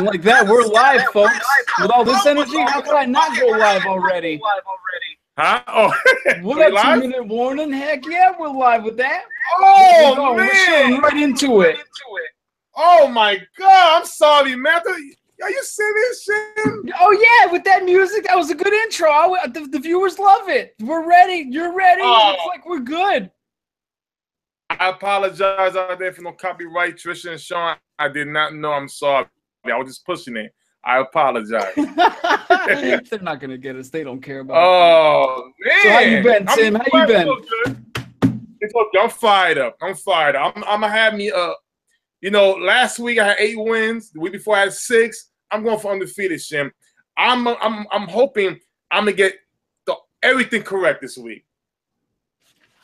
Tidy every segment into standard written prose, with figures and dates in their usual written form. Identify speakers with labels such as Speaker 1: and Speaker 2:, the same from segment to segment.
Speaker 1: like that, we're live, folks. With all this energy, how could I not go live already?
Speaker 2: Huh? Oh,
Speaker 1: what up, 2-minute warning? Heck yeah, we're live with that.
Speaker 2: Oh, man.
Speaker 1: We're showing right into it.
Speaker 2: Oh, my God. I'm sorry, man. Are you serious, Shim?
Speaker 1: Oh, yeah, with that music, that was a good intro. The viewers love it. We're ready. You're ready. Looks like we're good.
Speaker 2: I apologize out there for no copyright, Trisha and Sean. I did not know. I'm sorry. I was just pushing it. I apologize.
Speaker 1: They're not going to get us. They don't care about it.
Speaker 2: Oh, man.
Speaker 1: So how you been, Tim? How you been?
Speaker 2: I'm fired up. I'm going to have me, last week I had 8 wins. The week before I had 6. I'm going for undefeated, Shim. I'm hoping I'm going to get everything correct this week.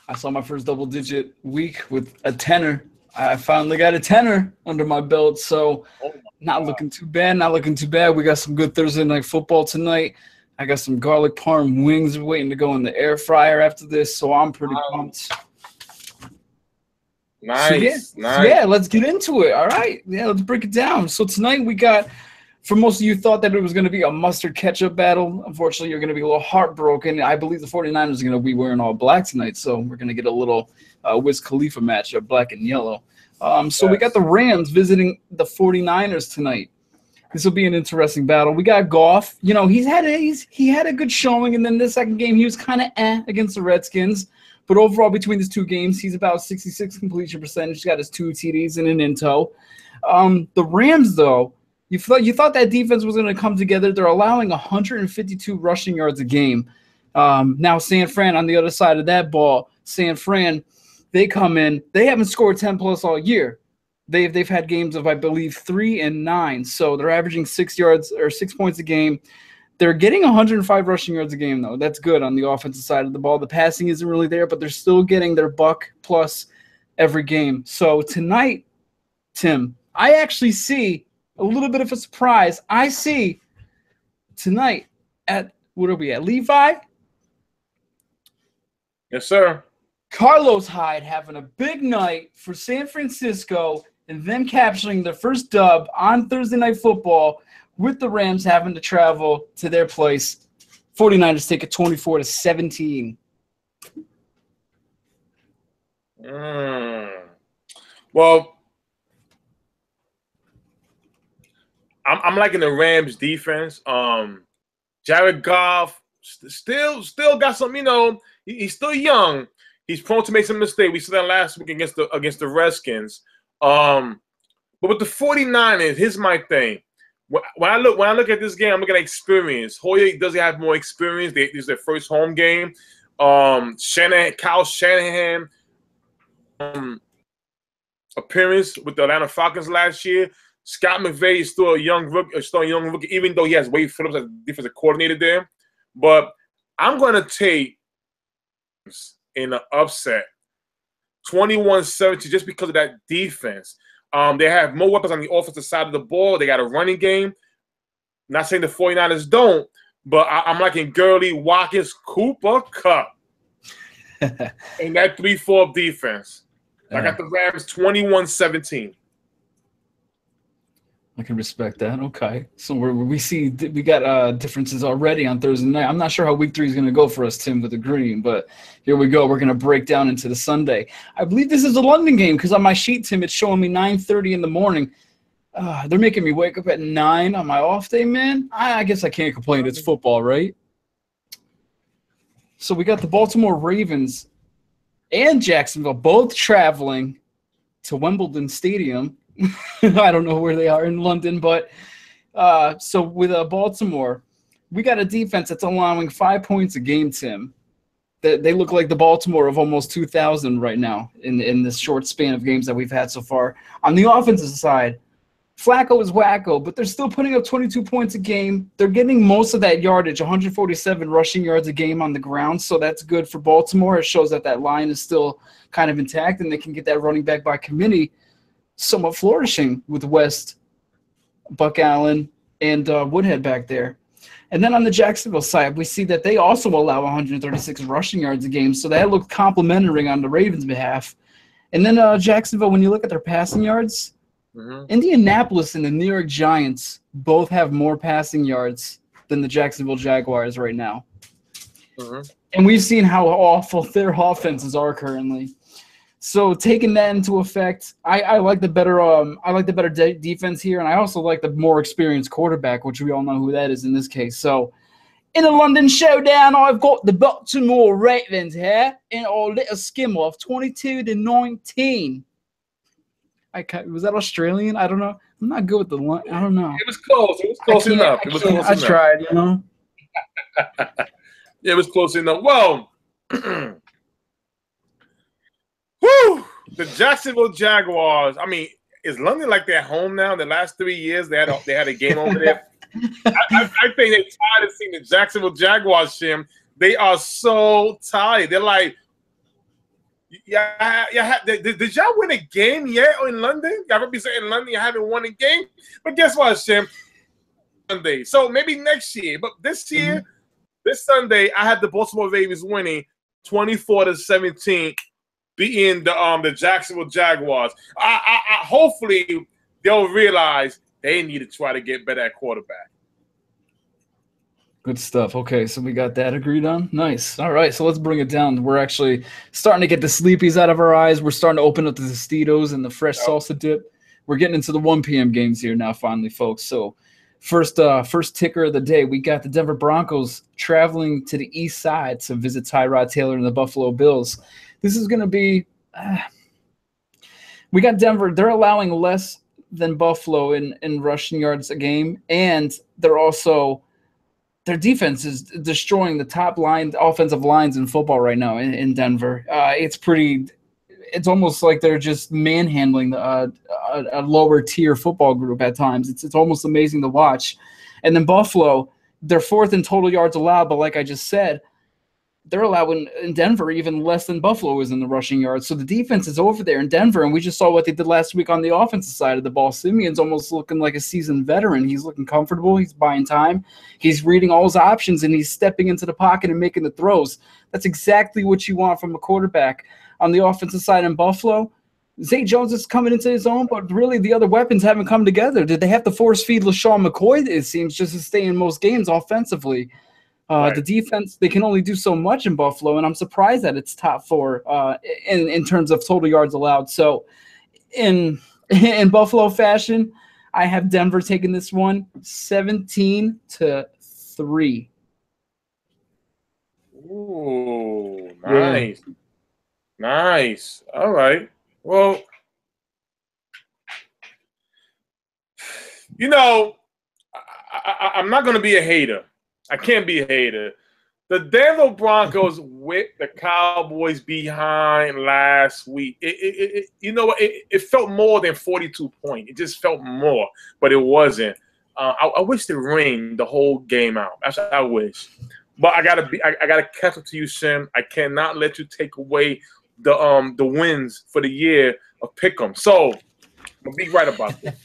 Speaker 1: I saw my first double-digit week with a tenner. I finally got a tenner under my belt, so not looking too bad. Not looking too bad. We got some good Thursday night football tonight. I got some garlic parm wings waiting to go in the air fryer after this, so I'm pretty pumped.
Speaker 2: Nice,
Speaker 1: nice. Yeah, let's get into it. All right. Yeah, let's break it down. So tonight we got, for most of you thought that it was going to be a mustard ketchup battle. Unfortunately, you're going to be a little heartbroken. I believe the 49ers are going to be wearing all black tonight, so we're going to get a little Wiz Khalifa matchup, black and yellow. So we got the Rams visiting the 49ers tonight. This will be an interesting battle. We got Goff. You know, he had a good showing, and then the second game he was kind of against the Redskins. But overall, between these 2 games, he's about 66 completion percentage. He's got his 2 TDs and an in tow. The Rams, though, you thought that defense was going to come together. They're allowing 152 rushing yards a game. Now San Fran on the other side of that ball, San Fran, they come in. They haven't scored 10+ all year. They've had games of, I believe, 3 and 9. So they're averaging 6 yards or 6 points a game. They're getting 105 rushing yards a game, though. That's good on the offensive side of the ball. The passing isn't really there, but they're still getting their buck plus every game. So tonight, Tim, I actually see a little bit of a surprise. I see tonight at, what are we at, Levi?
Speaker 2: Yes, sir.
Speaker 1: Carlos Hyde having a big night for San Francisco and them capturing their first dub on Thursday Night Football with the Rams having to travel to their place. 49ers take it 24-17.
Speaker 2: Well, I'm liking the Rams defense. Jared Goff still got some, he's still young. He's prone to make some mistakes. We saw that last week against the Redskins. But with the 49ers, here's my thing. When I look at this game, I'm looking at experience. Hoyer doesn't have more experience. This is their first home game. Kyle Shanahan appearance with the Atlanta Falcons last year. Scott McVay is still a young rookie, even though he has Wade Phillips as defensive coordinator there. But I'm going to take in the upset 21-17 just because of that defense. They have more weapons on the offensive side of the ball. They got a running game. Not saying the 49ers don't, but I'm liking Gurley, Watkins, Cooper, Kupp. And that 3-4 defense. I got the Rams 21-17.
Speaker 1: I can respect that. Okay. So we got differences already on Thursday night. I'm not sure how week 3 is going to go for us, Tim, with the green, but here we go. We're going to break down into the Sunday. I believe this is a London game because on my sheet, Tim, it's showing me 9:30 in the morning. They're making me wake up at 9 on my off day, man. I guess I can't complain. It's football, right? So we got the Baltimore Ravens and Jacksonville both traveling to Wimbledon Stadium. I don't know where they are in London, but so with Baltimore, we got a defense that's allowing 5 points a game, Tim. They look like the Baltimore of almost 2000 right now in this short span of games that we've had so far. On the offensive side, Flacco is wacko, but they're still putting up 22 points a game. They're getting most of that yardage, 147 rushing yards a game on the ground, so that's good for Baltimore. It shows that line is still kind of intact, and they can get that running back by committee somewhat flourishing with West, Buck Allen, and Woodhead back there. And then on the Jacksonville side, we see that they also allow 136 rushing yards a game, so that looked complimentary on the Ravens' behalf. And then Jacksonville, when you look at their passing yards, Indianapolis and the New York Giants both have more passing yards than the Jacksonville Jaguars right now. And we've seen how awful their offenses are currently. So taking that into effect, I like the better defense here, and I also like the more experienced quarterback, which we all know who that is in this case. So in the London Showdown, I've got the Baltimore Ravens here in our little skim off 22-19. Was that Australian? I don't know. I'm not good with the line. I don't know.
Speaker 2: It was close. It was close enough. It was close enough.
Speaker 1: I tried, you know.
Speaker 2: It was close enough. Well, whew, the Jacksonville Jaguars. I mean, is London like their home now? The last 3 years they had a game over there. I think they're tired of seeing the Jacksonville Jaguars, Shim. They are so tired. They're like, did y'all win a game yet in London? Y'all represent in London, you haven't won a game. But guess what, Shim? Sunday. So maybe next year. But this year, this Sunday, I had the Baltimore Ravens winning 24-17, beating the Jacksonville Jaguars. I hopefully they'll realize they need to try to get better at quarterback.
Speaker 1: Good stuff. Okay, so we got that agreed on. Nice. All right, so let's bring it down. We're actually starting to get the sleepies out of our eyes. We're starting to open up the Tostitos and the fresh salsa dip. We're getting into the 1 p.m. games here now, finally, folks. So first ticker of the day, we got the Denver Broncos traveling to the east side to visit Tyrod Taylor and the Buffalo Bills. This is going to be we got Denver. They're allowing less than Buffalo in rushing yards a game, and they're also – their defense is destroying the top line offensive lines in football right now in Denver. It's almost like they're just manhandling a lower tier football group at times. It's almost amazing to watch. And then Buffalo, they're fourth in total yards allowed, but like I just said, they're allowing in Denver even less than Buffalo is in the rushing yards. So the defense is over there in Denver, and we just saw what they did last week on the offensive side of the ball. Simeon's almost looking like a seasoned veteran. He's looking comfortable. He's buying time. He's reading all his options, and he's stepping into the pocket and making the throws. That's exactly what you want from a quarterback. On the offensive side in Buffalo, Zay Jones is coming into his own, but really the other weapons haven't come together. Did they have to force feed LaShawn McCoy, it seems, just to stay in most games offensively? The defense, they can only do so much in Buffalo, and I'm surprised that it's top 4 in terms of total yards allowed. So in Buffalo fashion, I have Denver taking this one 17-3.
Speaker 2: Ooh, nice. Yeah. Nice. All right. Well, you know, I'm not going to be a hater. I can't be a hater. The Denver Broncos whipped the Cowboys behind last week. It felt more than 42 points. It just felt more, but it wasn't. I wish it rained the whole game out. That's what I wish. But I gotta catch up to you, Shim. I cannot let you take away the wins for the year of Pick'em. So I'm gonna be right about this.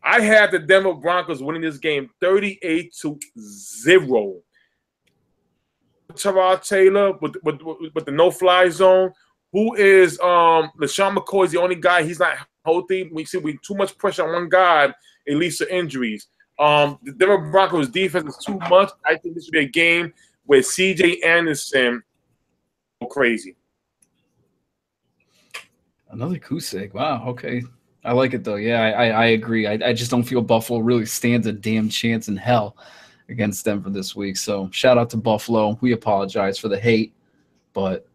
Speaker 2: I had the Denver Broncos winning this game 38-0. Tyrod Taylor with the no-fly zone. Who is LaShawn McCoy is the only guy. He's not healthy. We too much pressure on one guy. It leads to injuries. The Denver Broncos defense is too much. I think this should be a game where C.J. Anderson go crazy.
Speaker 1: Another Kusek. Wow. Okay. I like it, though. Yeah, I agree. I just don't feel Buffalo really stands a damn chance in hell against Denver this week. So shout out to Buffalo. We apologize for the hate, but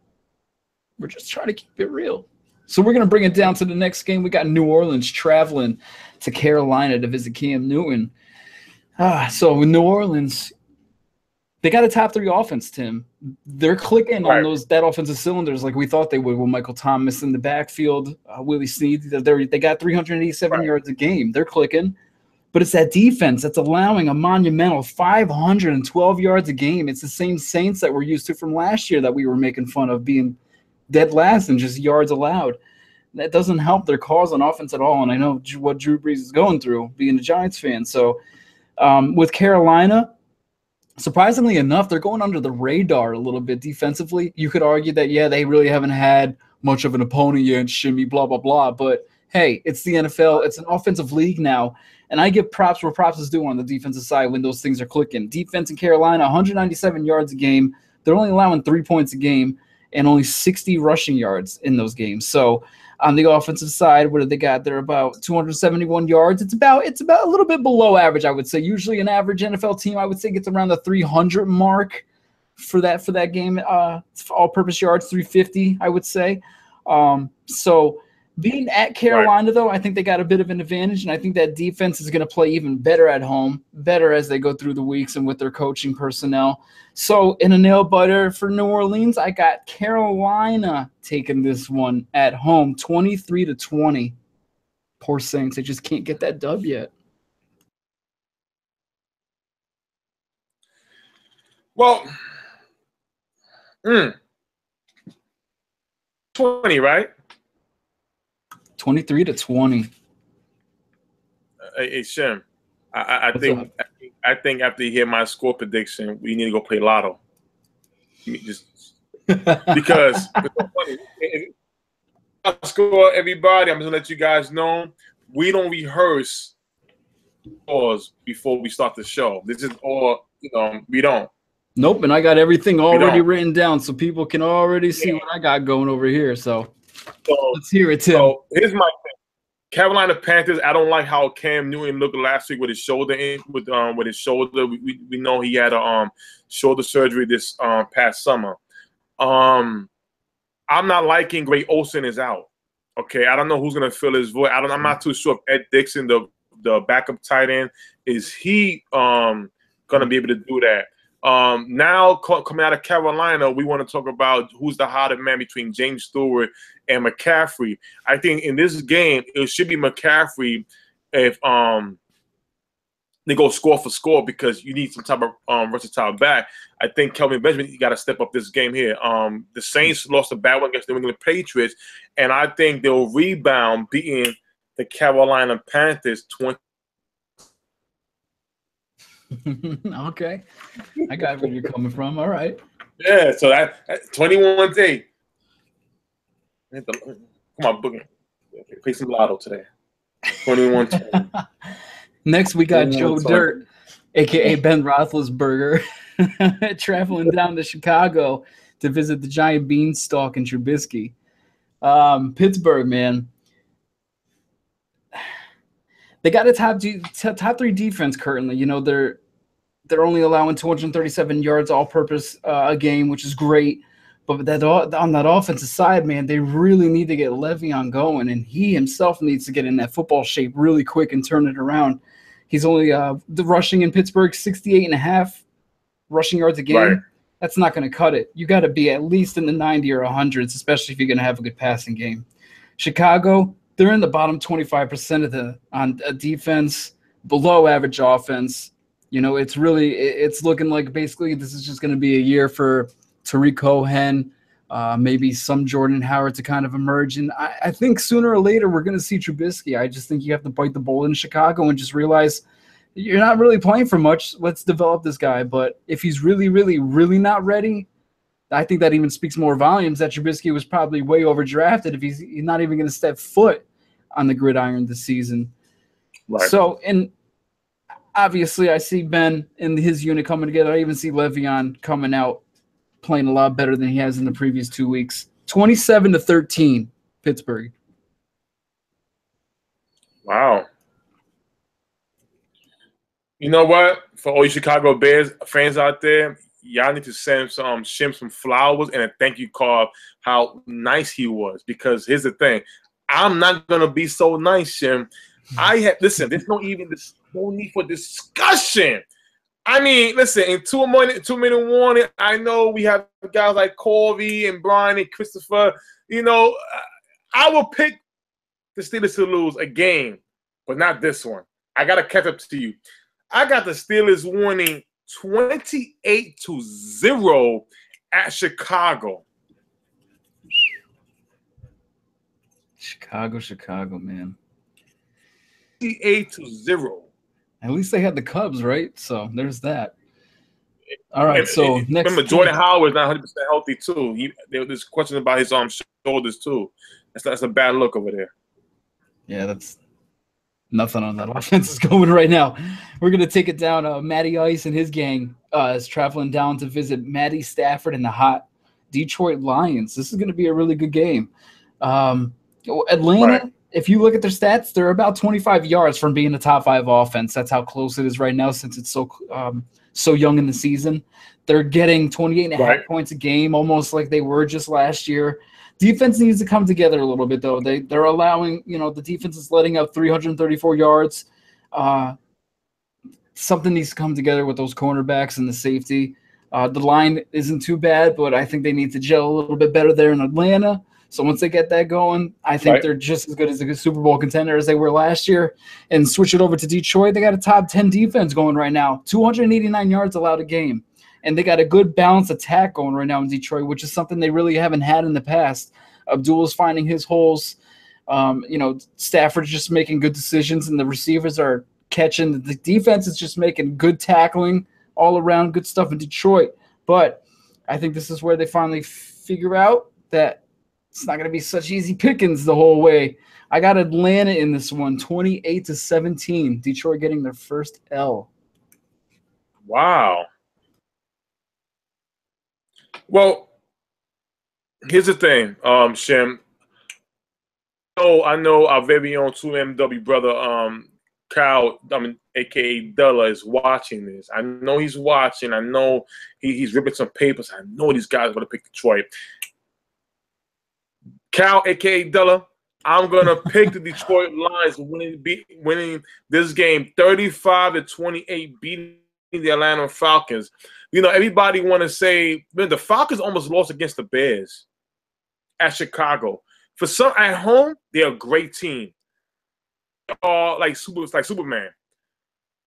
Speaker 1: we're just trying to keep it real. So we're going to bring it down to the next game. We got New Orleans traveling to Carolina to visit Cam Newton. So with New Orleans, they got a top 3 offense, Tim. They're clicking on that offensive cylinders like we thought they would with Michael Thomas in the backfield, Willie Snead. They got 387 yards a game. They're clicking. But it's that defense that's allowing a monumental 512 yards a game. It's the same Saints that we're used to from last year that we were making fun of being dead last in just yards allowed. That doesn't help their cause on offense at all, and I know what Drew Brees is going through being a Giants fan. So with Carolina, surprisingly enough, they're going under the radar a little bit defensively. You could argue that, yeah, they really haven't had much of an opponent yet, Shimmy, blah, blah, blah. But, hey, it's the NFL. It's an offensive league now. And I give props where props is due on the defensive side when those things are clicking. Defense in Carolina, 197 yards a game. They're only allowing 3 points a game and only 60 rushing yards in those games. So on the offensive side, what do they got? They're about 271 yards. It's about a little bit below average, I would say. Usually an average NFL team, I would say, gets around the 300 mark for that game. All-purpose yards, 350, I would say. So being at Carolina, though, I think they got a bit of an advantage, and I think that defense is going to play even better at home, better as they go through the weeks and with their coaching personnel. So in a nail-biter for New Orleans, I got Carolina taking this one at home, 23-20. Poor Saints, they just can't get that dub yet.
Speaker 2: Well, 20, right?
Speaker 1: 23-20.
Speaker 2: Hey, Shim, I think after you hear my score prediction, we need to go play Lotto. Just because if I score everybody, I'm just gonna let you guys know we don't rehearse scores before we start the show. This is all, we don't.
Speaker 1: Nope, and I got everything already written down so people can already see what I got going over here. So let's hear it, Tim.
Speaker 2: So here's my thing. Carolina Panthers. I don't like how Cam Newton looked last week with his shoulder with his shoulder. We know he had a shoulder surgery this past summer. I'm not liking Greg Olsen is out. Okay, I don't know who's gonna fill his void. I'm not too sure if Ed Dixon, the backup tight end, is he gonna be able to do that. Now coming out of Carolina, we want to talk about who's the hottest man between James Stewart and McCaffrey. I think in this game it should be McCaffrey if they go score for score because you need some type of versatile back. I think Kelvin Benjamin, you got to step up this game here. The Saints lost a bad one against the New England Patriots, and I think they'll rebound beating the Carolina Panthers 20.
Speaker 1: Okay, I got where you're coming from. All right.
Speaker 2: Yeah, so that 21-8. Come on, book it. Play some Lotto today. 21-20.
Speaker 1: Next, we got Joe Dirt, a.k.a. Ben Roethlisberger, traveling down to Chicago to visit the giant beanstalk in Trubisky. Pittsburgh, man. They got a top three defense currently. They're only allowing 237 yards all-purpose a game, which is great. But on that offensive side, man, they really need to get Le'Veon going, and he himself needs to get in that football shape really quick and turn it around. He's only the rushing in Pittsburgh 68.5 rushing yards a game. Right. That's not going to cut it. You got to be at least in the 90 or 100s, especially if you're going to have a good passing game. Chicago, they're in the bottom 25% on defense, below average offense. It's looking like basically this is just going to be a year for Tariq Cohen, maybe some Jordan Howard to kind of emerge. And I think sooner or later we're going to see Trubisky. I just think you have to bite the bullet in Chicago and just realize you're not really playing for much. Let's develop this guy. But if he's really, really, really not ready, I think that even speaks more volumes that Trubisky was probably way overdrafted if he's not even going to step foot on the gridiron this season. Right. So, and obviously I see Ben and his unit coming together. I even see Le'Veon coming out playing a lot better than he has in the previous 2 weeks. 27-13, Pittsburgh.
Speaker 2: Wow. You know what? For all you Chicago Bears fans out there, y'all need to send Shim some flowers and a thank you card how nice he was. Because here's the thing. I'm not going to be so nice, Shim. Listen, there's no need for discussion. I mean, listen, in 2 minute warning, I know we have guys like Corey and Brian and Christopher. I will pick the Steelers to lose a game, but not this one. I got to catch up to you. I got the Steelers winning 28-0 at Chicago.
Speaker 1: Chicago, man.
Speaker 2: 28-0.
Speaker 1: At least they had the Cubs, right? So there's that. All right, so next.
Speaker 2: Remember, Jordan Howard is not 100% healthy too. There was question about his shoulders too. That's a bad look over there.
Speaker 1: Yeah, that's nothing on that offense is going right now. We're going to take it down. Matty Ice and his gang is traveling down to visit Matty Stafford and the hot Detroit Lions. This is going to be a really good game. Atlanta,
Speaker 2: Right.
Speaker 1: if you look at their stats, they're about 25 yards from being a top 5 offense. That's how close it is right now since it's so young in the season. They're getting 28 and a half
Speaker 2: Right.
Speaker 1: points a game, almost like they were just last year. Defense needs to come together a little bit, though. They're allowing, the defense is letting up 334 yards. Something needs to come together with those cornerbacks and the safety. The line isn't too bad, but I think they need to gel a little bit better there in Atlanta. So once they get that going, I think they're just as good as a good Super Bowl contender as they were last year. And switch it over to Detroit. They got a top 10 defense going right now, 289 yards allowed a game. And they got a good balanced attack going right now in Detroit, which is something they really haven't had in the past. Abdul's finding his holes. Stafford's just making good decisions, and the receivers are catching. The defense is just making good tackling all around, good stuff in Detroit. But I think this is where they finally figure out that it's not going to be such easy pickings the whole way. I got Atlanta in this one, 28-17. Detroit getting their first L.
Speaker 2: Wow. Well, here's the thing, Shim. I know our very own 2MW brother, Kyle, aka Della, is watching this. I know he's watching. I know he's ripping some papers. I know these guys are going to pick Detroit. Cal, aka Della, I'm going to pick the Detroit Lions winning this game 35-28, beating the Atlanta Falcons. Everybody want to say, man, the Falcons almost lost against the Bears at Chicago. For some at home, they're a great team. All like Superman.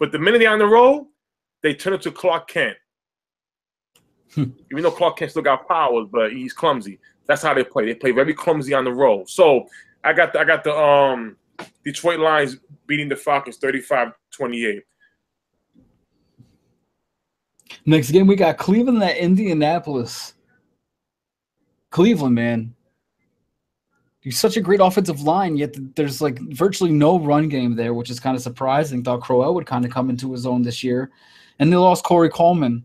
Speaker 2: But the minute they're on the road, they turn into Clark Kent. Even though Clark Kent still got powers, but he's clumsy. That's how they play. They play very clumsy on the road. So I got the Detroit Lions beating the Falcons 35-28.
Speaker 1: Next game, we got Cleveland at Indianapolis. Cleveland, man. He's such a great offensive line, yet there's like virtually no run game there, which is kind of surprising. Thought Crowell would kind of come into his own this year. And they lost Corey Coleman.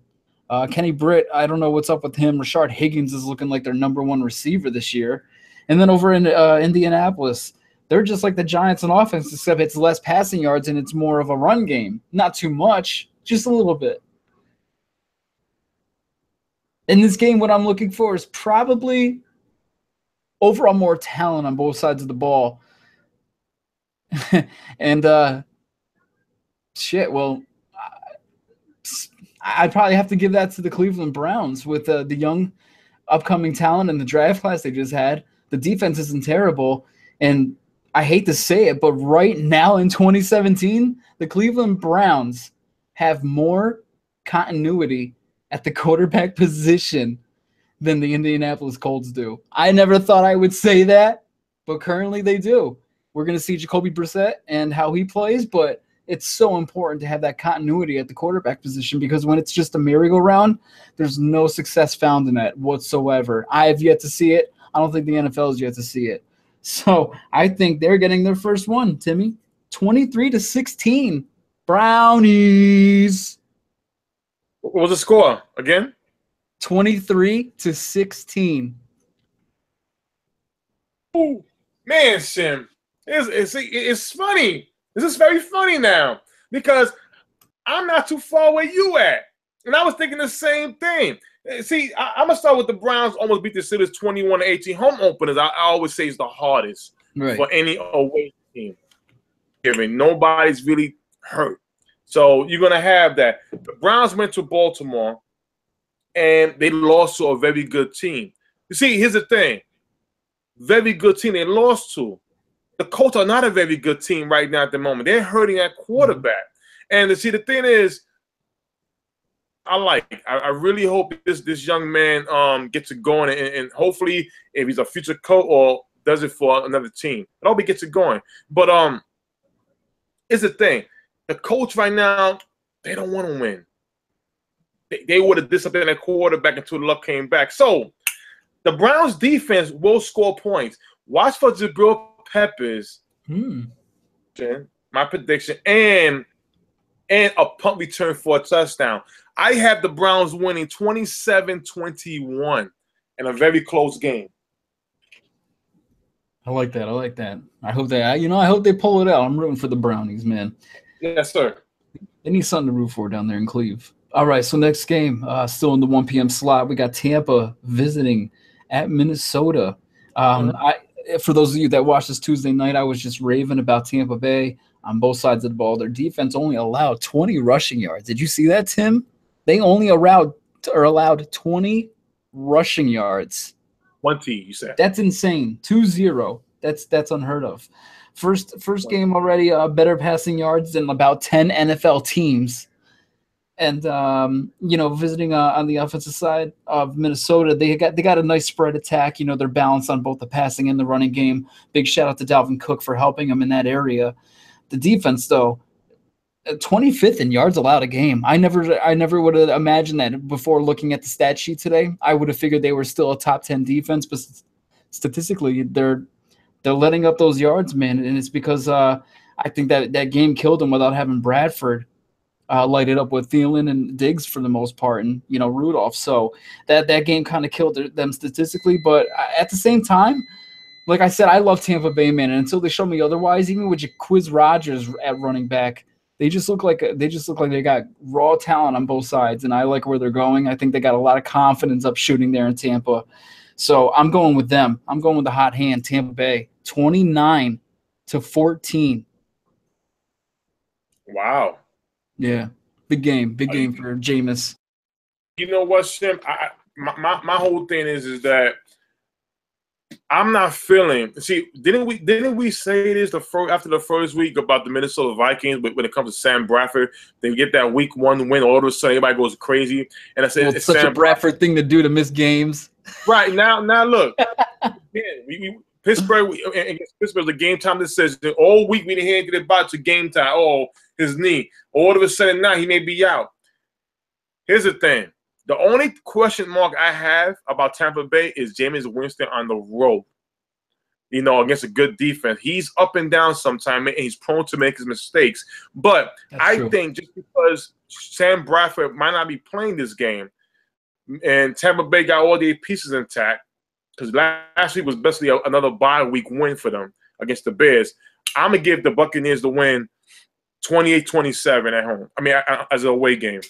Speaker 1: Kenny Britt, I don't know what's up with him. Rashard Higgins is looking like their #1 receiver this year. And then over in Indianapolis, they're just like the Giants in offense, except it's less passing yards and it's more of a run game. Not too much, just a little bit. In this game, what I'm looking for is probably overall more talent on both sides of the ball. And I'd probably have to give that to the Cleveland Browns with the young upcoming talent in the draft class they just had. The defense isn't terrible, and I hate to say it, but right now in 2017, the Cleveland Browns have more continuity at the quarterback position than the Indianapolis Colts do. I never thought I would say that, but currently they do. We're going to see Jacoby Brissett and how he plays, but it's so important to have that continuity at the quarterback position because when it's just a merry-go-round, there's no success found in that whatsoever. I have yet to see it. I don't think the NFL has yet to see it. So I think they're getting their first one, Timmy. 23-16. Brownies.
Speaker 2: What was the score again?
Speaker 1: 23-16.
Speaker 2: Oh, man, Shim. It's funny. This is very funny now because I'm not too far where you at. And I was thinking the same thing. See, I'm going to start with the Browns almost beat the Steelers 21-18. Home openers, I always say, is the hardest for any away team. Nobody's really hurt. So you're going to have that. The Browns went to Baltimore, and they lost to a very good team. You see, here's the thing. Very good team they lost to. The Colts are not a very good team right now at the moment. They're hurting at quarterback. And see, the thing is, I really hope this young man gets it going, and hopefully, if he's a future coach or does it for another team, I hope he gets it going. But it's the thing, the coach right now, they don't want to win. They would have disciplined their quarterback until the luck came back. So the Browns defense will score points. Watch for Jabril Peppers My prediction, and a punt return for a touchdown. I have the Browns winning 27-21 in a very close game.
Speaker 1: I like that. I like that. I hope they, I hope they pull it out. I'm rooting for the Brownies, man.
Speaker 2: Yes, sir.
Speaker 1: They need something to root for down there in Cleve. All right, so next game, still in the 1 p.m. slot, we got Tampa visiting at Minnesota. For those of you that watched this Tuesday night, I was just raving about Tampa Bay on both sides of the ball. Their defense only allowed 20 rushing yards. Did you see that, Tim? They only allowed 20 rushing yards.
Speaker 2: 20, you said.
Speaker 1: That's insane. 2-0. That's unheard of. First game already, better passing yards than about 10 NFL teams. And visiting on the offensive side of Minnesota, they got a nice spread attack. They're balanced on both the passing and the running game. Big shout out to Dalvin Cook for helping them in that area. The defense, though, 25th in yards allowed a game. I never would have imagined that before looking at the stat sheet today. I would have figured they were still a top 10 defense, but statistically, they're letting up those yards, man, and it's because I think that game killed them without having Bradford light it up with Thielen and Diggs for the most part, and Rudolph. So that game kind of killed them statistically. But at the same time, like I said, I love Tampa Bay, man. And until they show me otherwise, even with Quiz Rogers at running back, they just look like they got raw talent on both sides, and I like where they're going. I think they got a lot of confidence up shooting there in Tampa. So I'm going with them. I'm going with the hot hand, Tampa Bay, 29-14.
Speaker 2: Wow.
Speaker 1: Yeah, big game for Jameis.
Speaker 2: You know what, Shim? My whole thing is that I'm not feeling. See, didn't we say this after the first week about the Minnesota Vikings? But when it comes to Sam Bradford, they get that week 1 win, all of a sudden everybody goes crazy. And I said
Speaker 1: it's such a Bradford thing to do, to miss games.
Speaker 2: Right now look, Pittsburgh against Pittsburgh, the game time decision. All week we didn't hear anything about to game time. Oh, his knee. All of a sudden now he may be out. Here's the thing. The only question mark I have about Tampa Bay is Jameis Winston on the road. Against a good defense. He's up and down sometimes, and he's prone to make his mistakes. But I think just because Sam Bradford might not be playing this game, and Tampa Bay got all their pieces intact, because last week was basically another bye week win for them against the Bears, I'm going to give the Buccaneers the win 28-27 at home. I mean, as an away game.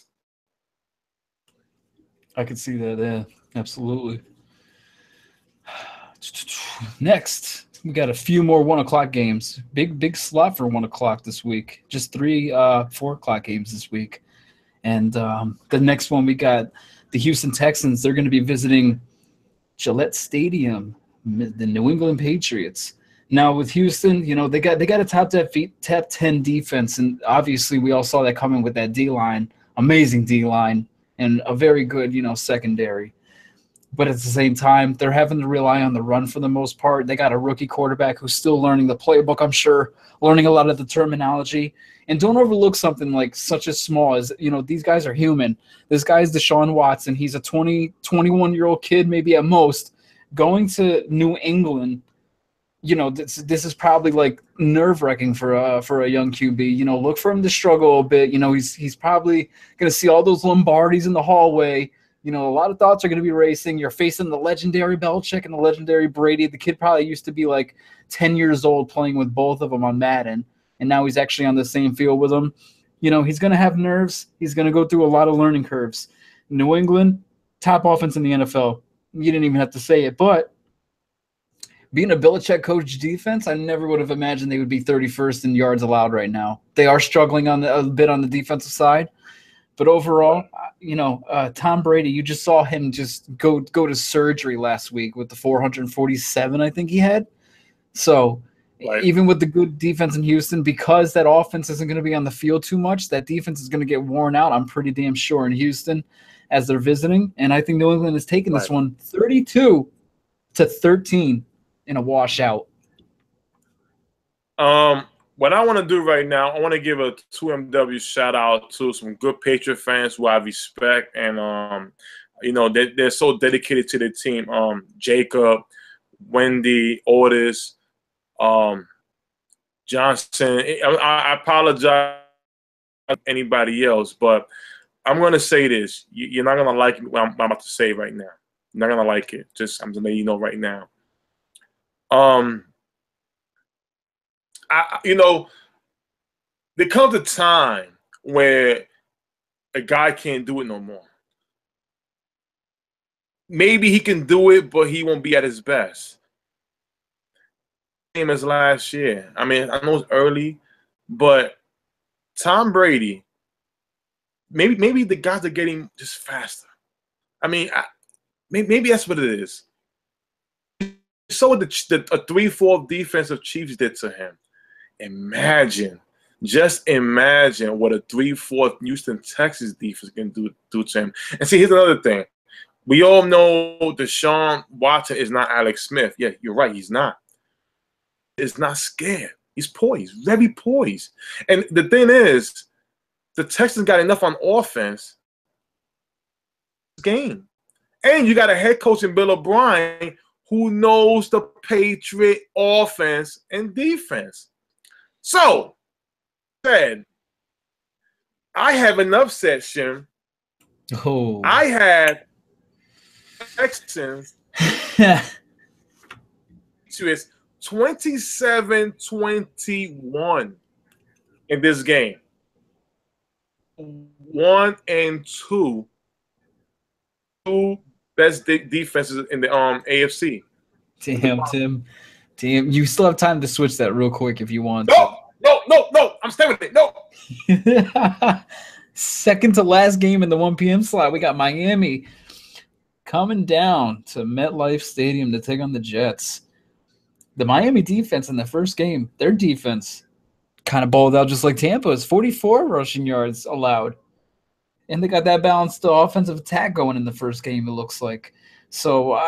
Speaker 1: I could see that, yeah, absolutely. Next, we got a few more 1 o'clock games. Big slot for 1 o'clock this week. Just 3 4 o'clock games this week. And the next one, we got the Houston Texans. They're going to be visiting Gillette Stadium, the New England Patriots. Now with Houston, they got a top 10 defense, and obviously we all saw that coming with that D-line, amazing D-line, and a very good, secondary. But at the same time, they're having to rely on the run for the most part. They got a rookie quarterback who's still learning the playbook, I'm sure, learning a lot of the terminology. And don't overlook something like such as small as, these guys are human. This guy is Deshaun Watson. He's a 21-year-old kid, maybe at most, going to New England. This is probably like nerve-wracking for a young QB. Look for him to struggle a bit. He's probably going to see all those Lombardis in the hallway. A lot of thoughts are going to be racing. You're facing the legendary Belichick and the legendary Brady. The kid probably used to be like 10 years old playing with both of them on Madden, and now he's actually on the same field with them. He's going to have nerves. He's going to go through a lot of learning curves. New England, top offense in the NFL. You didn't even have to say it, but being a Belichick coach defense, I never would have imagined they would be 31st in yards allowed right now. They are struggling a bit on the defensive side, but overall, Tom Brady, you just saw him just go to surgery last week with the 447 I think he had. So even with the good defense in Houston, because that offense isn't going to be on the field too much, that defense is going to get worn out, I'm pretty damn sure, in Houston as they're visiting. And I think New England is taking this one 32-13 in a washout.
Speaker 2: What I want to do right now, I want to give a 2MW shout out to some good Patriot fans who I respect, and they're so dedicated to the team. Jacob, Wendy, Otis, Johnson. I apologize to anybody else, but I'm going to say this. You're not going to like what I'm about to say right now. You're not going to like it. I'm just letting you know right now. There comes a time where a guy can't do it no more. Maybe he can do it, but he won't be at his best. Same as last year. I mean, I know it's early, but Tom Brady, maybe the guys are getting just faster. I mean, maybe that's what it is. So what a 3-4 defensive Chiefs did to him. Just imagine what a 3-4 Houston Texas defense can do to him. And see, here's another thing. We all know Deshaun Watson is not Alex Smith. Yeah, you're right. He's not. He's not scared. He's poised, very poised. And the thing is, the Texans got enough on offense this game. And you got a head coach in Bill O'Brien who knows the Patriot offense and defense. So, I have an upset, Shim.
Speaker 1: Oh.
Speaker 2: I have Texans to its 27-21 in this game. 1 and 2. Two best defenses in the AFC.
Speaker 1: Damn, Tim. Damn, you still have time to switch that real quick if you want.
Speaker 2: No. I'm staying with it. No.
Speaker 1: Second to last game in the 1 p.m. slot, we got Miami coming down to MetLife Stadium to take on the Jets. The Miami defense in the first game, their defense kind of balled out just like Tampa's. 44 rushing yards allowed. And they got that balanced offensive attack going in the first game, it looks like. So,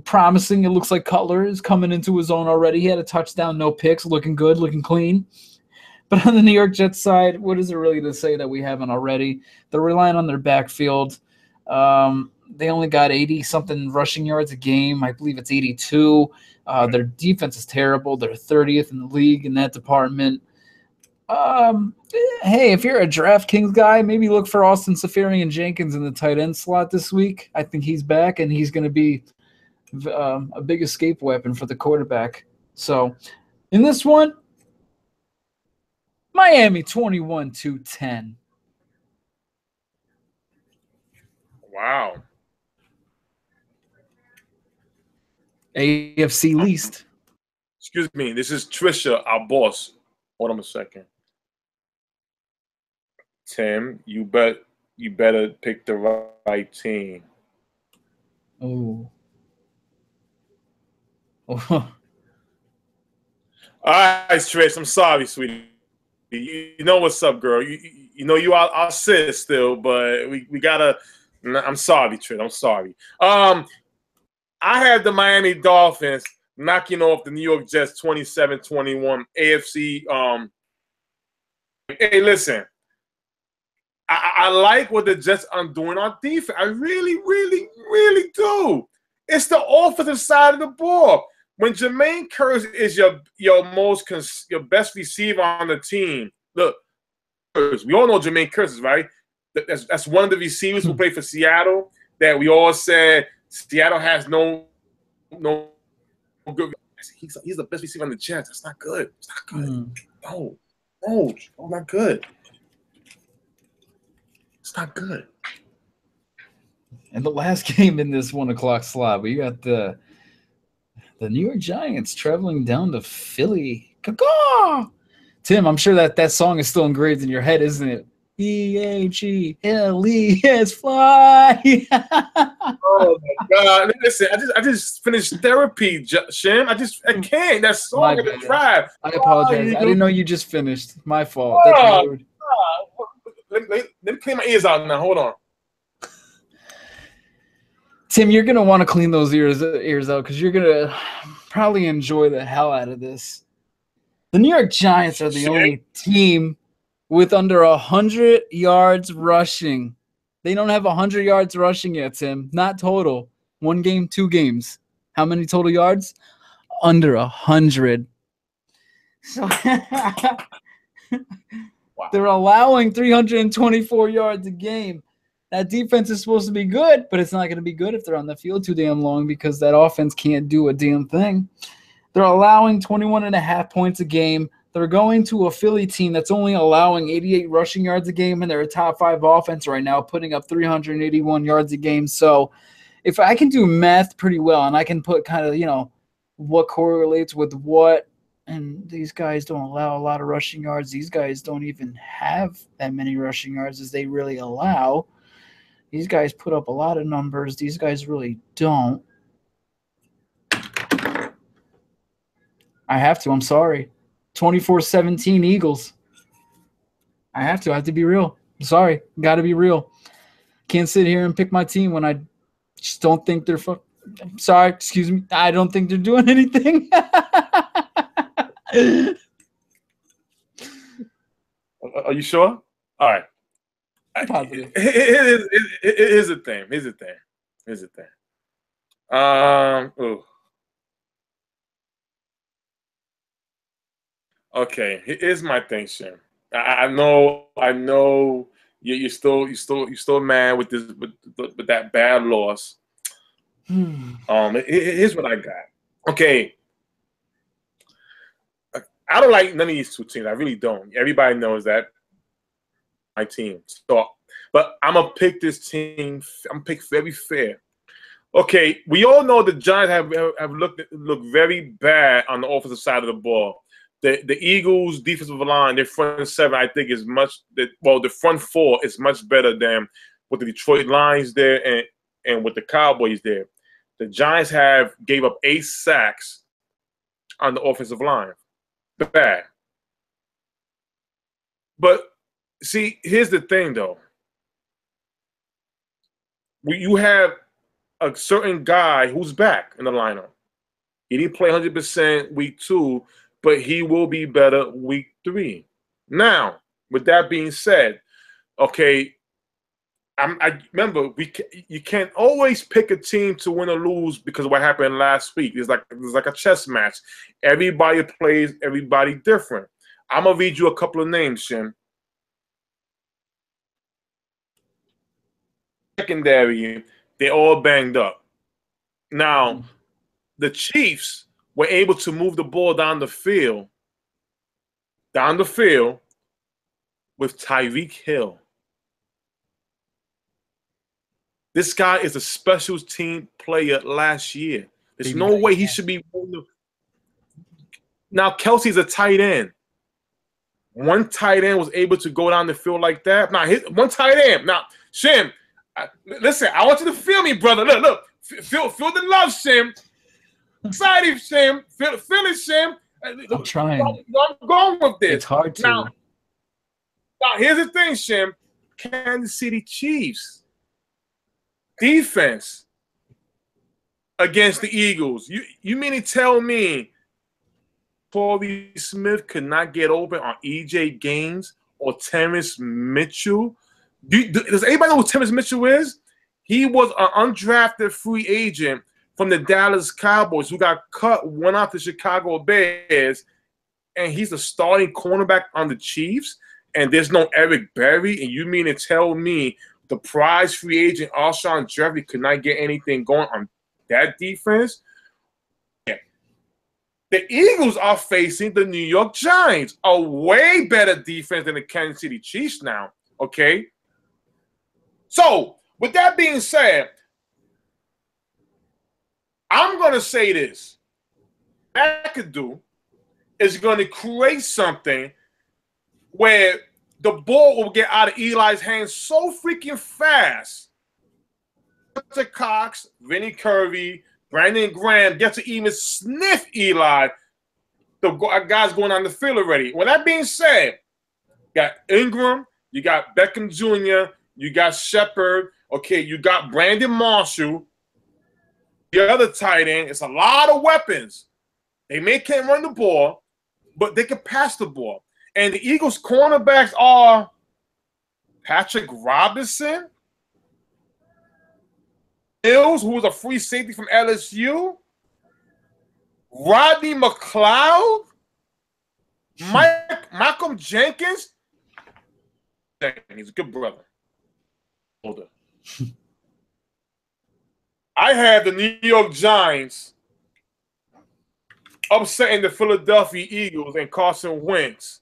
Speaker 1: promising. It looks like Cutler is coming into his own already. He had a touchdown, no picks, looking good, looking clean. But on the New York Jets side, what is it really to say that we haven't already? They're relying on their backfield. They only got 80-something rushing yards a game. I believe it's 82. Their defense is terrible. They're 30th in the league in that department. Hey, if you're a DraftKings guy, maybe look for Austin Seferian-Jenkins in the tight end slot this week. I think he's back, and he's going to be a big escape weapon for the quarterback. So, in this one, Miami 21-10.
Speaker 2: Wow.
Speaker 1: AFC least.
Speaker 2: Excuse me. This is Trisha, our boss. Hold on a second. Tim, you better pick the right team.
Speaker 1: Oh.
Speaker 2: All right, Trish. I'm sorry, sweetie. You know what's up, girl. You know you our sis still, but we gotta. I'm sorry, Trish. I'm sorry. I have the Miami Dolphins knocking off the New York Jets 27-21 AFC. Hey, listen. I like what the Jets are doing on defense. I really, really, really do. It's the offensive side of the ball. When Jermaine Kearse is your best receiver on the team, look, we all know Jermaine Kearse, right? That's one of the receivers who played for Seattle that we all said Seattle has no good. He's the best receiver on the Jets. That's not good. It's not good. No, not good. It's not good.
Speaker 1: And the last game in this 1 o'clock slot, we got the New York Giants traveling down to Philly. Caw-caw! Tim, I'm sure that song is still engraved in your head, isn't it? EAGLES fly.
Speaker 2: Oh my God! Listen, I just finished therapy, Shim. I can't. That song in the drive.
Speaker 1: I apologize. I didn't know you just finished. My fault.
Speaker 2: Let me clean my ears out now. Hold on.
Speaker 1: Tim, you're gonna want to clean those ears out because you're gonna probably enjoy the hell out of this. The New York Giants are the only team with under 100 yards rushing. They don't have 100 yards rushing yet, Tim. Not total. 1 game, 2 games. How many total yards? Under 100. So
Speaker 2: Wow.
Speaker 1: they're allowing 324 yards a game. That defense is supposed to be good, but it's not going to be good if they're on the field too damn long because that offense can't do a damn thing. They're allowing 21.5 points a game. They're going to a Philly team that's only allowing 88 rushing yards a game, and they're a top 5 offense right now, putting up 381 yards a game. So if I can do math pretty well and I can put kind of, what correlates with what, and these guys don't allow a lot of rushing yards. These guys don't even have that many rushing yards as they really allow. These guys put up a lot of numbers. These guys really don't. I have to. I'm sorry. 24-17 Eagles. I have to be real. I'm sorry. Got to be real. Can't sit here and pick my team when I just don't think they're I'm sorry. Excuse me. I don't think they're doing anything.
Speaker 2: Are you sure? All right.
Speaker 1: Positive.
Speaker 2: Here's the thing. Oh. Okay. Here's my thing, Shim. I know. You're still mad with this with that bad loss. Here's what I got. Okay. I don't like none of these two teams. I really don't. Everybody knows that. My team. So, but I'm gonna pick this team. I'm gonna pick very fair. Okay, we all know the Giants have looked very bad on the offensive side of the ball. The Eagles' defensive line, their front seven, I think is the front four is much better than with the Detroit Lions there and with the Cowboys there. The Giants gave up 8 sacks on the offensive line. Bad. But see, here's the thing though. You have a certain guy who's back in the lineup. He didn't play 100% week 2, but he will be better week 3. Now, with that being said, okay, I remember you can't always pick a team to win or lose because of what happened last week. It's like a chess match. Everybody plays everybody different. I'm gonna read you a couple of names, Shim. Secondary, they're all banged up. Now, the Chiefs were able to move the ball down the field with Tyreek Hill. This guy is a special team player last year. There's no way he should be. Now, Kelsey's a tight end. One tight end was able to go down the field like that. Now, one tight end. Now, Shim, listen, I want you to feel me, brother. Look. Feel the love, Shim. Excited, Shim. Feel it, Shim.
Speaker 1: I'm trying.
Speaker 2: I'm going with this.
Speaker 1: It's hard to.
Speaker 2: Now, here's the thing, Shim. Kansas City Chiefs defense against the Eagles. You mean to tell me Torrey Smith could not get open on E.J. Gaines or Terrence Mitchell? Does anybody know who Terrence Mitchell is? He was an undrafted free agent from the Dallas Cowboys who got went out to Chicago Bears, and he's a starting cornerback on the Chiefs, and there's no Eric Berry, and you mean to tell me the prize free agent Alshon Jeffrey could not get anything going on that defense? Yeah. The Eagles are facing the New York Giants, a way better defense than the Kansas City Chiefs now, okay? So, with that being said, I'm going to say this. What I could do is going to create something where the ball will get out of Eli's hands so freaking fast. Cox, Vinny Curry, Brandon Graham get to even sniff Eli. The guys going on the field already. With that being said, you got Ingram, you got Beckham Jr., you got Shepard, okay, you got Brandon Marshall, the other tight end. It's a lot of weapons. They can't run the ball, but they can pass the ball. And the Eagles' cornerbacks are Patrick Robinson, Mills, who was a free safety from LSU, Rodney McLeod, Malcolm Jenkins, he's a good brother. Older. I have the New York Giants upsetting the Philadelphia Eagles and Carson Wentz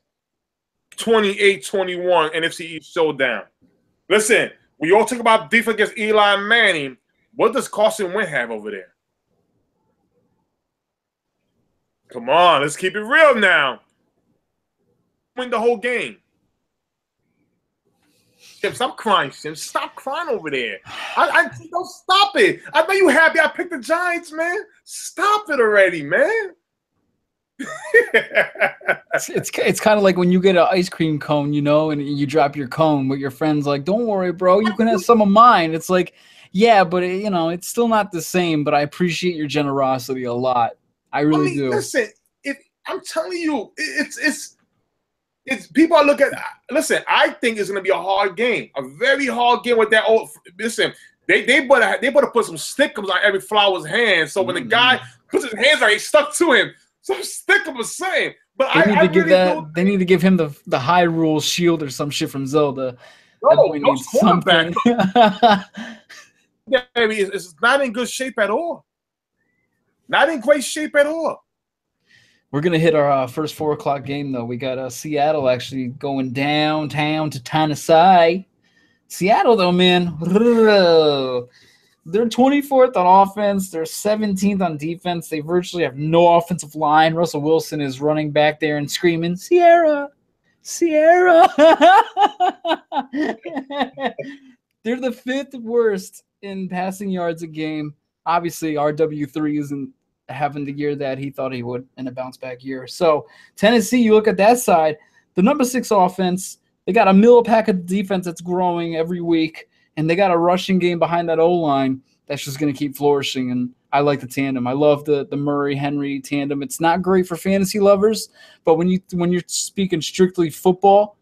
Speaker 2: 28-21 NFC East showdown. Listen, we all talk about defense against Eli Manning. What does Carson Wentz have over there? Come on, let's keep it real now. Win the whole game. Shim, stop crying, Shim. Stop crying over there. I don't stop it. I know you happy I picked the Giants, man. Stop it already, man.
Speaker 1: It's kind of like when you get an ice cream cone, you know, and you drop your cone with your friends. Like, don't worry, bro. You can have some of mine. It's like, yeah, but you know, it's still not the same. But I appreciate your generosity a lot. I really do.
Speaker 2: Listen, I'm telling you, it's people are looking. Listen, I think it's gonna be a hard game, a very hard game with that old. Listen, they better put some stickers on every flower's hand, so when the guy puts his hands on, he's stuck to him. Some sticker was saying, but
Speaker 1: they need to give him the Hyrule shield or some shit from Zelda.
Speaker 2: No, something. It's not in good shape at all. Not in great shape at all.
Speaker 1: We're going to hit our first 4 o'clock game, though. We got Seattle actually going downtown to Tennessee. Seattle, though, man. They're 24th on offense. They're 17th on defense. They virtually have no offensive line. Russell Wilson is running back there and screaming, Sierra, Sierra. They're the 5th worst in passing yards a game. Obviously, RW3 isn't having the year that he thought he would in a bounce-back year. So, Tennessee, you look at that side, the number 6 offense, they got a middle pack of defense that's growing every week, and they got a rushing game behind that O-line that's just going to keep flourishing, and I like the tandem. I love the Murray-Henry tandem. It's not great for fantasy lovers, but when you're speaking strictly football,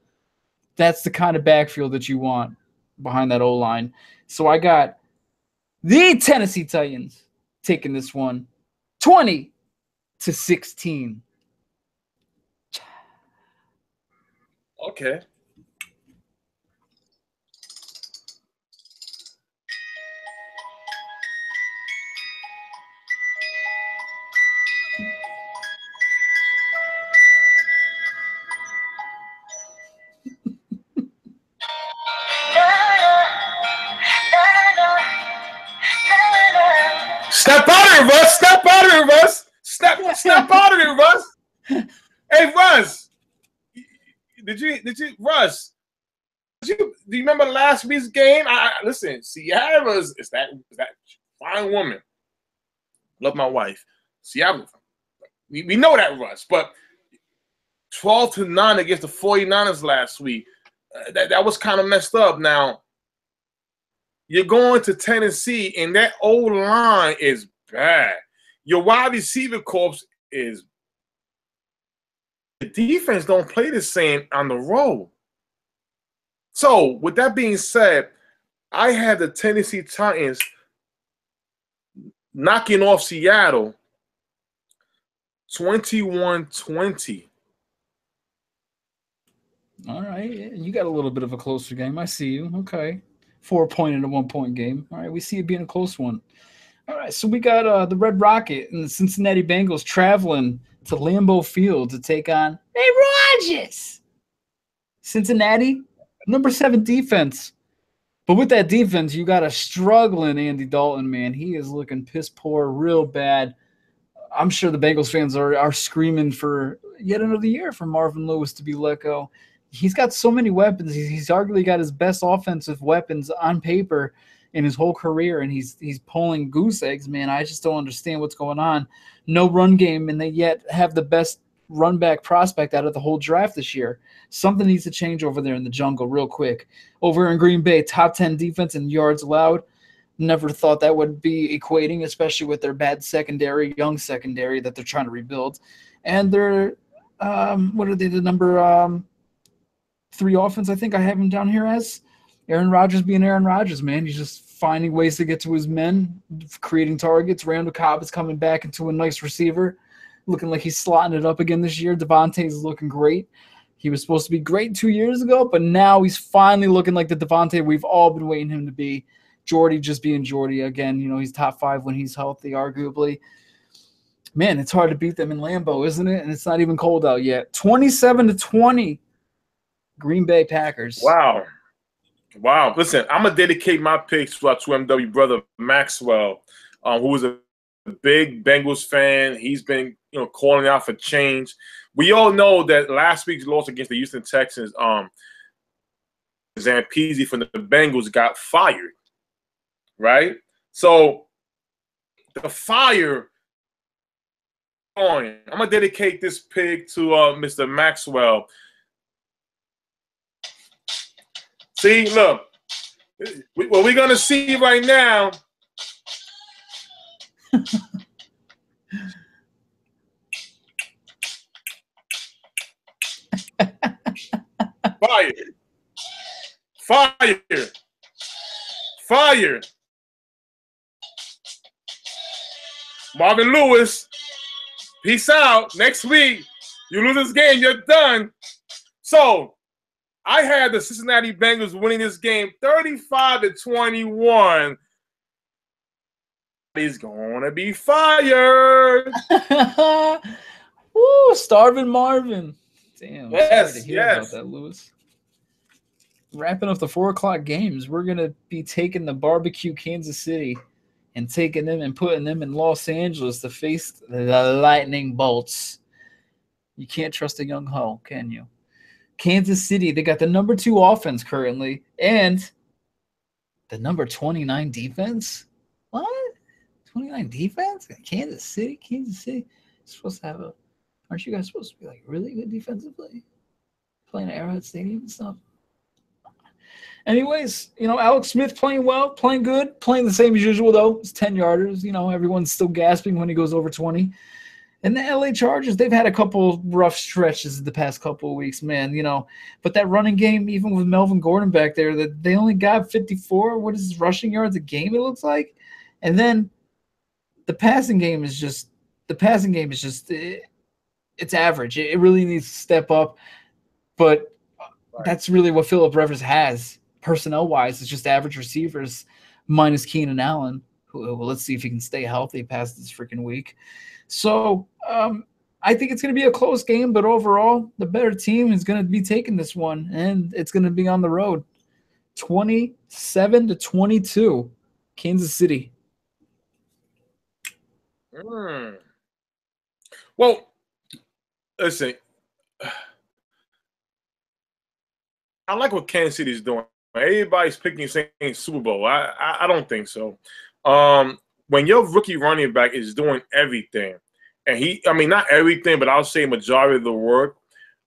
Speaker 1: that's the kind of backfield that you want behind that O-line. So I got the Tennessee Titans taking this one 20-16.
Speaker 2: Okay. Step out of it, Russ. Step out of it, Russ. Step out of it, Russ. Hey, Russ. Russ? Do you remember last week's game? Listen. Sierra is that fine woman. Love my wife. Sierra. We know that, Russ. But 12-9 against the 49ers last week. That was kind of messed up. Now, you're going to Tennessee, and that old line is bad. Your wide receiver corps is. The defense don't play the same on the road. So, with that being said, I had the Tennessee Titans knocking off Seattle 21-20.
Speaker 1: All right. You got a little bit of a closer game. I see you. Okay. 4-point and a 1-point game. All right. We see it being a close one. All right. So we got the Red Rocket and the Cincinnati Bengals traveling to Lambeau Field to take on Rodgers. Cincinnati, number 7 defense. But with that defense, you got a struggling Andy Dalton, man. He is looking piss poor real bad. I'm sure the Bengals fans are screaming for yet another year for Marvin Lewis to be let go. He's got so many weapons. He's arguably got his best offensive weapons on paper in his whole career, and he's pulling goose eggs, man. I just don't understand what's going on. No run game, and they yet have the best run back prospect out of the whole draft this year. Something needs to change over there in the jungle real quick. Over in Green Bay, top 10 defense in yards allowed. Never thought that would be equating, especially with their bad secondary, young secondary that they're trying to rebuild. And they're, what are they, the number 3 offense, I think I have him down here as. Aaron Rodgers being Aaron Rodgers, man. He's just finding ways to get to his men, creating targets. Randall Cobb is coming back into a nice receiver. looking like he's slotting it up again this year. Devontae's looking great. He was supposed to be great 2 years ago, but now he's finally looking like the Devontae we've all been waiting him to be. Jordy just being Jordy again. He's top 5 when he's healthy, arguably. Man, it's hard to beat them in Lambeau, isn't it? And it's not even cold out yet. 27-20, Green Bay Packers.
Speaker 2: Wow. Listen, I'm going to dedicate my picks to our 2MW brother, Maxwell, who was a big Bengals fan. He's been, calling out for change. We all know that last week's loss against the Houston Texans, Zampese from the Bengals got fired, right? So the fire on. I'm going to dedicate this pick to Mr. Maxwell. See, look, what we're going to see right now Fire. Marvin Lewis, peace out. Next week, you lose this game, you're done. So, I had the Cincinnati Bengals winning this game 35-21. He's going to be fired.
Speaker 1: Woo, starving Marvin. Damn.
Speaker 2: Yes,
Speaker 1: sorry to hear about that, Lewis. Wrapping up the 4 o'clock games, we're going to be taking the barbecue Kansas City and taking them and putting them in Los Angeles to face the Lightning Bolts. You can't trust a young Ho, can you? Kansas City, they got the number 2 offense currently and the number 29 defense. What? 29 defense? Kansas City? You're supposed to have aren't you guys supposed to be like really good defensively? Playing at Arrowhead Stadium and stuff. Anyways, Alex Smith playing well, playing good, playing the same as usual, though. It's 10-yarders. Everyone's still gasping when he goes over 20. And the LA Chargers, they've had a couple rough stretches the past couple of weeks, man, But that running game, even with Melvin Gordon back there, that they only got 54, what is his rushing yards a game, it looks like? And then the passing game is just it's average. It really needs to step up. But that's really what Phillip Rivers has. Personnel-wise, it's just average receivers minus Keenan Allen, who let's see if he can stay healthy past this freaking week. So I think it's going to be a close game, but overall, the better team is going to be taking this one, and it's going to be on the road. 27-22, Kansas City.
Speaker 2: Well, listen, I like what Kansas City is doing. Everybody's picking saying Super Bowl. I don't think so. When your rookie running back is doing everything, and not everything, but I'll say majority of the work,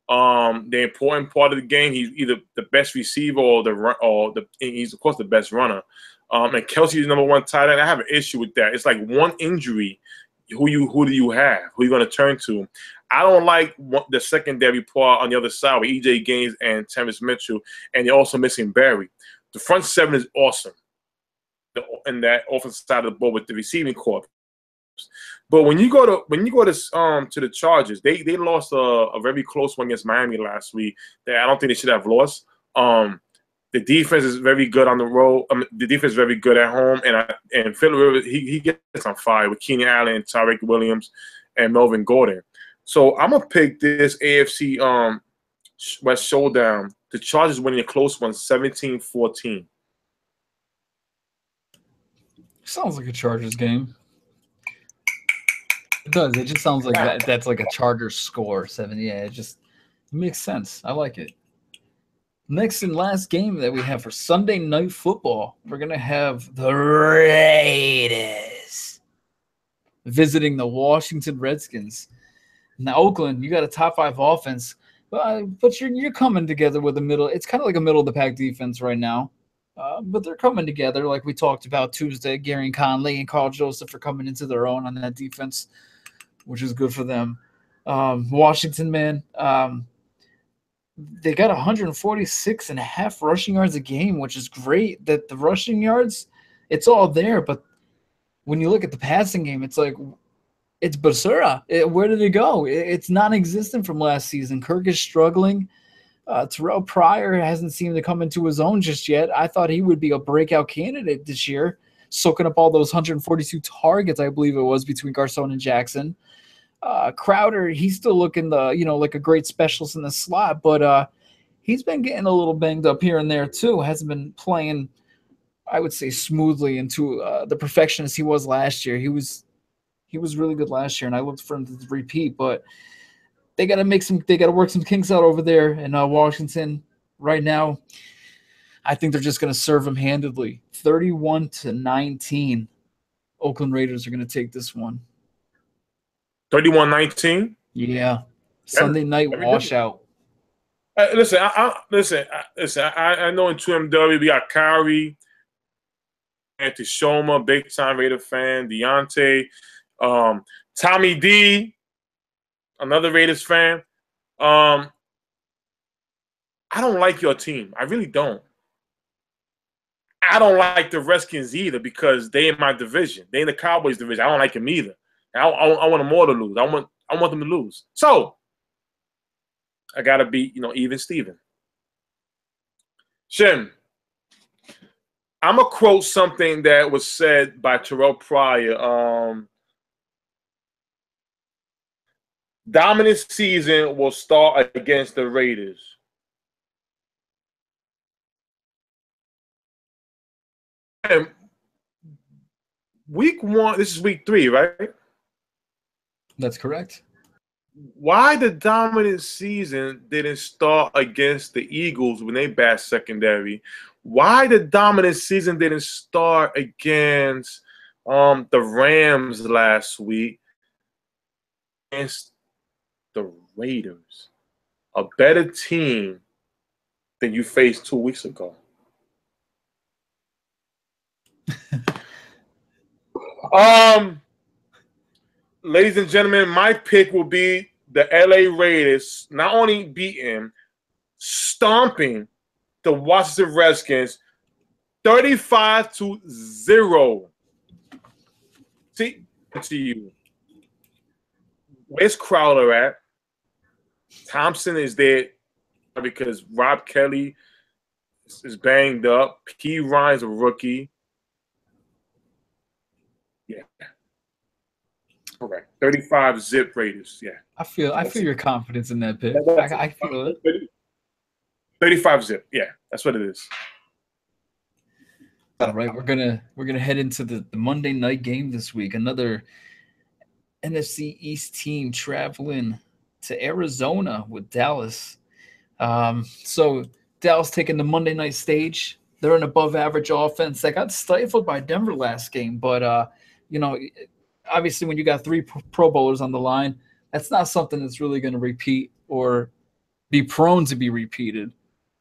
Speaker 2: the important part of the game, he's either the best receiver or he's of course the best runner. And Kelsey's number 1 tight end. I have an issue with that. It's like one injury. Who do you have? Who are you going to turn to? I don't like the secondary part on the other side with E.J. Gaines and Terrence Mitchell, and you're also missing Barry. The front 7 is awesome. And that offensive side of the ball with the receiving corps. But when you go to the Chargers, they lost a very close one against Miami last week that I don't think they should have lost. The defense is very good on the road. The defense is very good at home, and Phillip Rivers he gets on fire with Keenan Allen, and Tyreek Williams, and Melvin Gordon. So I'm gonna pick this AFC West showdown. The Chargers winning a close one, 17-14.
Speaker 1: Sounds like a Chargers game. It does. It just sounds like that's like a Chargers score, 7. Yeah, it makes sense. I like it. Next and last game that we have for Sunday Night Football, we're going to have the Raiders visiting the Washington Redskins. Now, Oakland, you got a top 5 offense, but you're coming together with a middle. It's kind of like a middle-of-the-pack defense right now. But they're coming together like we talked about Tuesday. Gary Conley and Carl Joseph are coming into their own on that defense, which is good for them. Washington, man, they got 146.5 rushing yards a game, which is great. That the rushing yards, it's all there. But when you look at the passing game, it's like It's Basura. Where did it go? It's non-existent from last season. Kirk is struggling. Terrell Pryor hasn't seemed to come into his own just yet. I thought he would be a breakout candidate this year, soaking up all those 142 targets, I believe it was, between Garcon and Jackson. Crowder, he's still looking like a great specialist in the slot, but he's been getting a little banged up here and there too. Hasn't been playing, I would say, smoothly into the perfectionist he was last year. He was really good last year, and I looked for him to repeat, but they got to work some kinks out over there in Washington right now. I think they're just going to serve him handedly. 31-19. Oakland Raiders are going to take this one.
Speaker 2: 31-19.
Speaker 1: Yeah. Sunday night washout.
Speaker 2: Listen, I know in 2MW we got Kyrie, Anthony Shoma, big time Raider fan, Deontay, Tommy D, another Raiders fan. I don't like your team. I really don't. I don't like the Redskins either because they in my division. They in the Cowboys division. I don't like them either. I want them all to lose. I want them to lose. So I gotta be, even Steven. Shim, I'm gonna quote something that was said by Terrell Pryor. Dominant season will start against the Raiders. And week 1, this is week 3, right?
Speaker 1: That's correct.
Speaker 2: Why the dominant season didn't start against the Eagles when they bashed secondary? Why the dominant season didn't start against the Rams last week? Against the Raiders, a better team than you faced 2 weeks ago. Ladies and gentlemen, my pick will be the LA Raiders not only beating, stomping the Washington Redskins 35-0. See, to you. Where's Crowder at? Thompson is there because Rob Kelly is banged up. P. Ryan's a rookie. Yeah. Correct. 35-0 Raiders. Yeah.
Speaker 1: I feel your confidence in that pick. I feel it.
Speaker 2: 35-0. Yeah, that's what it is.
Speaker 1: All right, we're gonna head into the Monday night game this week. Another NFC East team traveling to Arizona with Dallas. So Dallas taking the Monday night stage. They're an above-average offense that got stifled by Denver last game, but obviously when you got 3 Pro Bowlers on the line, that's not something that's really going to repeat or be prone to be repeated.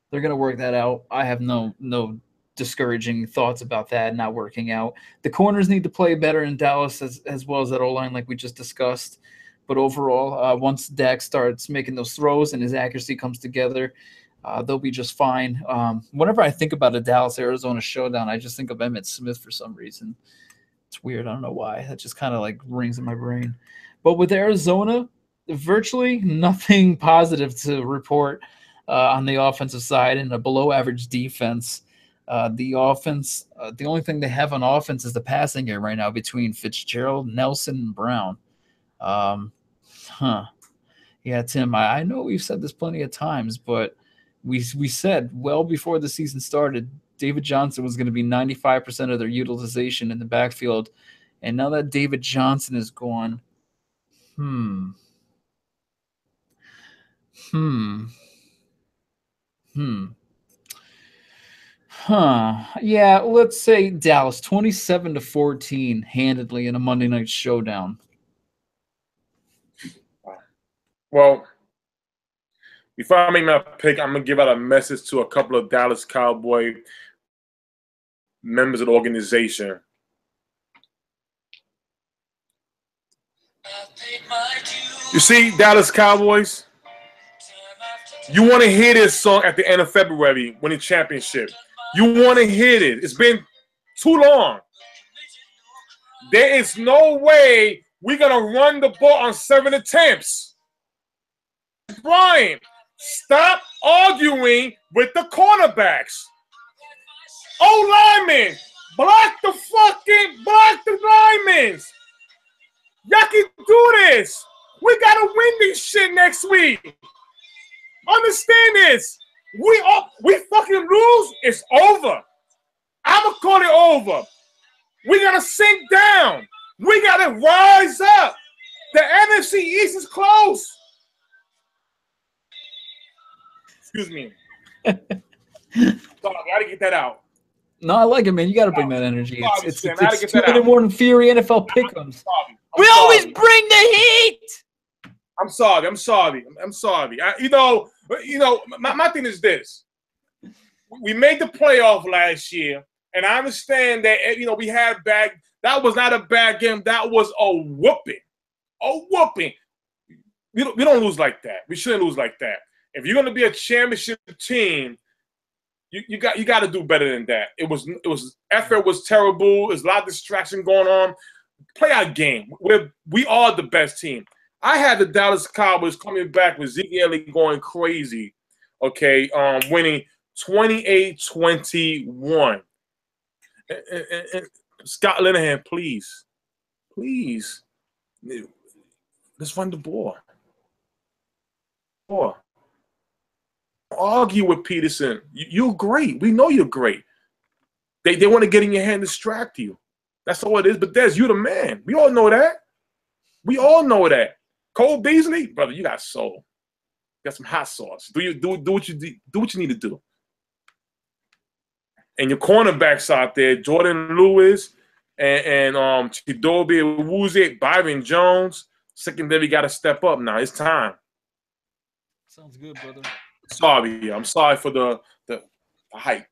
Speaker 1: They're going to work that out. I have no discouraging thoughts about that not working out. The corners need to play better in Dallas as well as that O-line like we just discussed. But overall, once Dak starts making those throws and his accuracy comes together, they'll be just fine. Whenever I think about a Dallas-Arizona showdown, I just think of Emmitt Smith for some reason. It's weird. I don't know why. That just kind of like rings in my brain. But with Arizona, virtually nothing positive to report on the offensive side and a below-average defense. The offense, the only thing they have on offense is the passing game right now between Fitzgerald, Nelson, and Brown. Yeah, Tim, I know we've said this plenty of times, but we said well before the season started, David Johnson was going to be 95% of their utilization in the backfield. And now that David Johnson is gone, Yeah, let's say Dallas 27-14 handedly in a Monday night showdown.
Speaker 2: Well, before I make my pick, I'm going to give out a message to a couple of Dallas Cowboy members of the organization. You see, Dallas Cowboys, you want to hear this song at the end of February, winning championship. You want to hear it. It's been too long. There is no way we're going to run the ball on 7 attempts. Brian, stop arguing with the cornerbacks. O-linemen, block the linemen. Y'all can do this. We got to win this shit next week. Understand this. We fucking lose, it's over. I'ma call it over. We gotta sink down. We gotta rise up. The NFC East is close. Excuse me. Sorry, I gotta get that out.
Speaker 1: No, I like it, man. You gotta bring that energy. It's 2
Speaker 2: out.
Speaker 1: Morning Fury NFL Pick'ems.
Speaker 2: We
Speaker 1: always bring the heat.
Speaker 2: I'm sorry. My thing is this. We made the playoff last year, and I understand that, we had that was not a bad game. That was a whooping. A whooping. We don't lose like that. We shouldn't lose like that. If you're going to be a championship team, you got to do better than that. Effort was terrible. There's a lot of distraction going on. Play our game. We are the best team. I had the Dallas Cowboys coming back with Zeke Elliott going crazy, winning 28-21. And Scott Linehan, please, let's run the ball. Argue with Peterson. You're great. We know you're great. They want to get in your hand and distract you. That's all it is. But Des, you're the man. We all know that. Cole Beasley, brother, you got soul. You got some hot sauce. Do what you need to do. And your cornerbacks out there, Jordan Lewis and Chidobe Awuzie, Byron Jones, secondary got to step up now. It's time.
Speaker 1: Sounds good, brother.
Speaker 2: I'm sorry for the hype.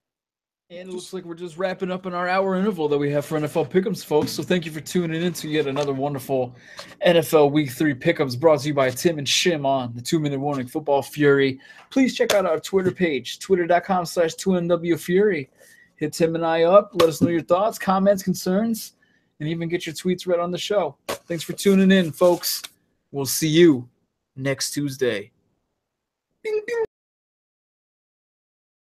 Speaker 1: And it looks like we're just wrapping up in our hour interval that we have for NFL Pick'ems, folks. So thank you for tuning in to yet another wonderful NFL Week 3 Pick'ems brought to you by Tim and Shim on the 2-Minute Warning Football Fury. Please check out our Twitter page, twitter.com/2NWFury. Hit Tim and I up. Let us know your thoughts, comments, concerns, and even get your tweets read on the show. Thanks for tuning in, folks. We'll see you next Tuesday. Ding, ding.